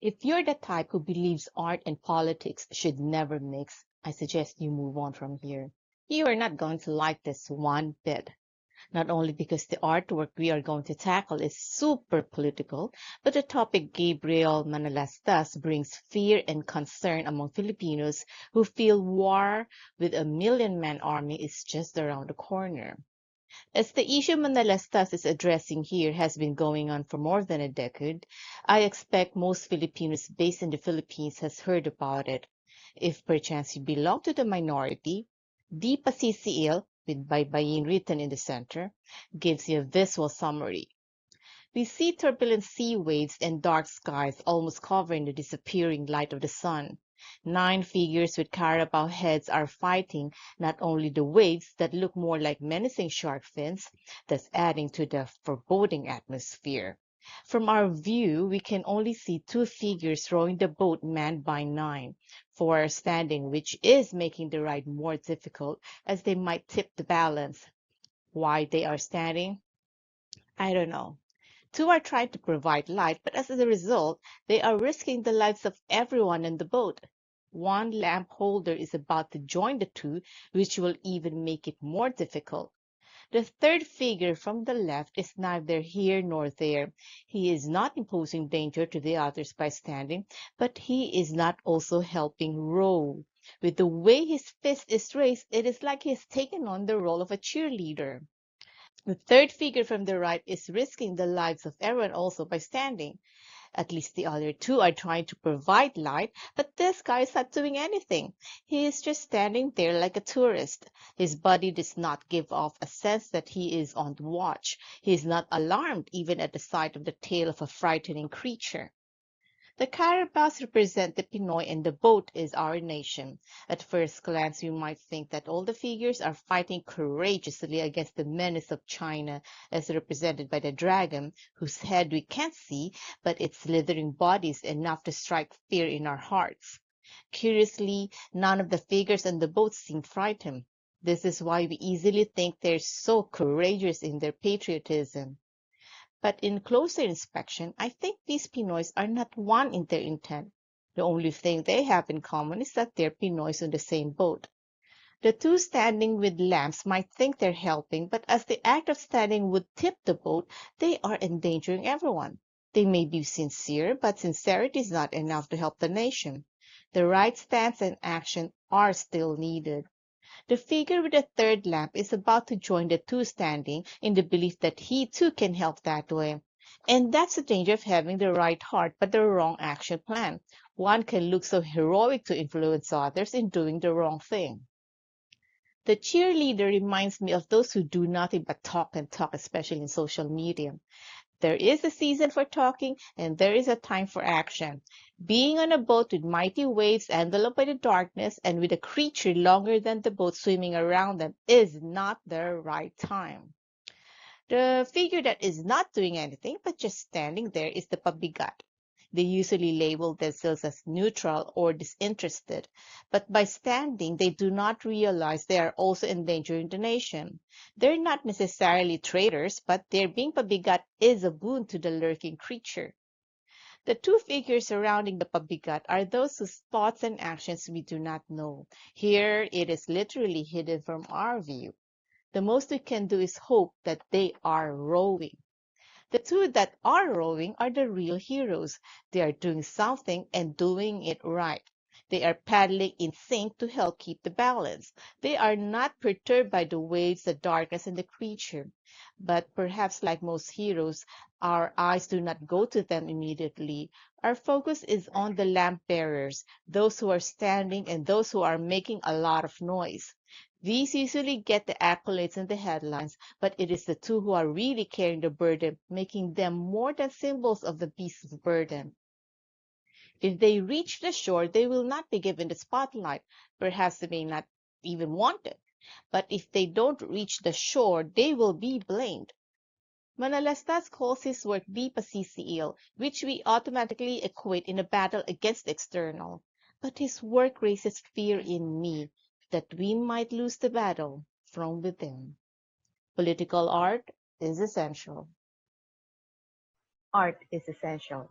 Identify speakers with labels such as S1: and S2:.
S1: If you're the type who believes art and politics should never mix, I suggest you move on from here. You are not going to like this one bit. Not only because the artwork we are going to tackle is super political, but the topic Gabriel Manalastas brings fear and concern among Filipinos who feel war with a million-man army is just around the corner. As the issue Manalastas is addressing here has been going on for more than a decade, I expect most Filipinos based in the Philippines has heard about it. If perchance you belong to the minority, the Pasisiil, with Baybayin written in the center, gives you a visual summary. We see turbulent sea waves and dark skies almost covering the disappearing light of the sun. 9 figures with carabao heads are fighting not only the waves that look more like menacing shark fins, thus adding to the foreboding atmosphere. From our view, we can only see 2 figures rowing the boat manned by 9. 4 are standing, which is making the ride more difficult as they might tip the balance. Why they are standing? I don't know. 2 are trying to provide light, but as a result, they are risking the lives of everyone in the boat. 1 lamp holder is about to join the 2, which will even make it more difficult. The 3rd figure from the left is neither here nor there. He is not imposing danger to the others by standing, but he is not also helping row. With the way his fist is raised, it is like he has taken on the role of a cheerleader. The 3rd figure from the right is risking the lives of everyone also by standing. At least the other 2 are trying to provide light, but this guy is not doing anything. He is just standing there like a tourist. His body does not give off a sense that he is on the watch. He is not alarmed even at the sight of the tail of a frightening creature. The carabaos represent the Pinoy and the boat is our nation. At first glance, you might think that all the figures are fighting courageously against the menace of China, as represented by the dragon, whose head we can't see, but its slithering body is enough to strike fear in our hearts. Curiously, none of the figures on the boat seem frightened. This is why we easily think they're so courageous in their patriotism. But in closer inspection, I think these Pinoys are not one in their intent. The only thing they have in common is that they're Pinoys on the same boat. The 2 standing with lamps might think they're helping, but as the act of standing would tip the boat, they are endangering everyone. They may be sincere, but sincerity is not enough to help the nation. The right stance and action are still needed. The figure with the 3rd lamp is about to join the 2 standing in the belief that he too can help that way. And that's the danger of having the right heart but the wrong action plan. One can look so heroic to influence others in doing the wrong thing. The cheerleader reminds me of those who do nothing but talk and talk, especially in social media. There is a season for talking and there is a time for action. Being on a boat with mighty waves enveloped by the darkness and with a creature longer than the boat swimming around them is not the right time. The figure that is not doing anything but just standing there is the pabigat. They usually label themselves as neutral or disinterested, but by standing, they do not realize they are also endangering the nation. They're not necessarily traitors, but their being pabigat is a boon to the lurking creature. The 2 figures surrounding the pabigat are those whose thoughts and actions we do not know. Here, it is literally hidden from our view. The most we can do is hope that they are rowing. The 2 that are rowing are the real heroes. They are doing something and doing it right. They are paddling in sync to help keep the balance. They are not perturbed by the waves, the darkness, and the creature. But perhaps like most heroes, our eyes do not go to them immediately. Our focus is on the lamp bearers, those who are standing and those who are making a lot of noise. These usually get the accolades and the headlines, but it is the 2 who are really carrying the burden, making them more than symbols of the beast of burden. If they reach the shore, they will not be given the spotlight. Perhaps they may not even want it. But if they don't reach the shore, they will be blamed. Manalastas calls his work the Pasisiil, which we automatically equate in a battle against the external. But his work raises fear in me that we might lose the battle from within. Political art is essential. Art is essential.